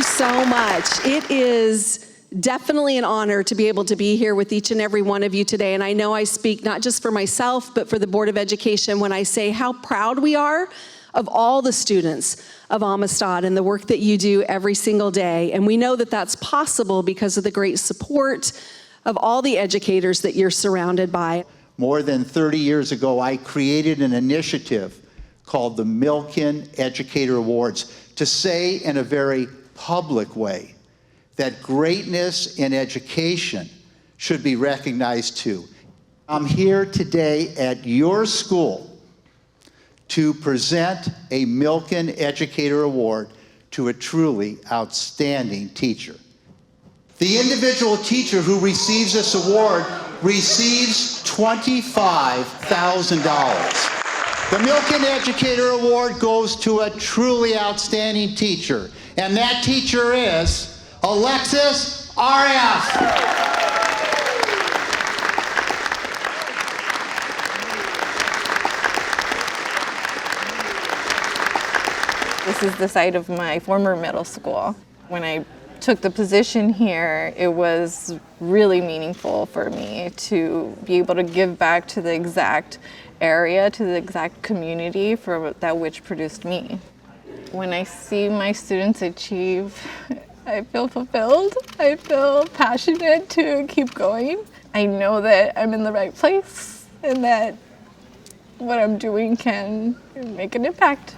you so much. It is definitely an honor to be able to be here with each and every one of you today. And I know I speak not just for myself, but for the Board of Education when I say how proud we are of all the students of Amistad and the work that you do every single day. And we know that that's possible because of the great support of all the educators that you're surrounded by. More than 30 years ago, I created an initiative called the Milken Educator Awards to say in a very public way that greatness in education should be recognized too. I'm here today at your school to present a Milken Educator Award to a truly outstanding teacher. The individual teacher who receives this award receives $25,000. The Milken Educator Award goes to a truly outstanding teacher, and that teacher is Alexis Arias. This is the site of my former middle school. When I took the position here, it was really meaningful for me to be able to give back to the exact area, to the exact community for that which produced me. When I see my students achieve, I feel fulfilled. I feel passionate to keep going. I know that I'm in the right place and that what I'm doing can make an impact.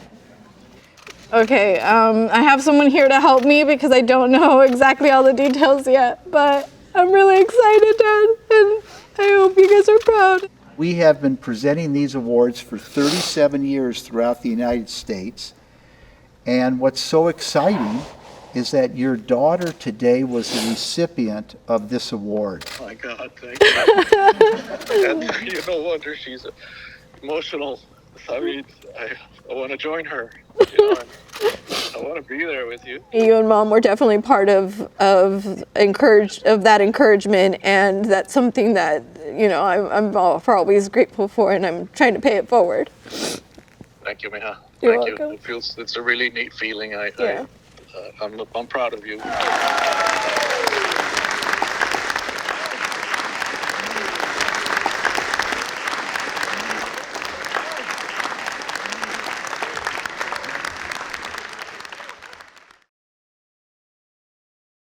Okay, I have someone here to help me because I don't know exactly all the details yet, but I'm really excited, Dad, and I hope you guys are proud. We have been presenting these awards for 37 years throughout the United States, and what's so exciting is that your daughter today was the recipient of this award. Oh my God, thank you. And, no wonder she's emotional. I mean, I want to join her. I want to be there with you. You and Mom were definitely part of that encouragement, and that's something that I'm always grateful for, and I'm trying to pay it forward. Thank you, Miha. You're Thank welcome. you. It's a really neat feeling. Yeah. I'm proud of you.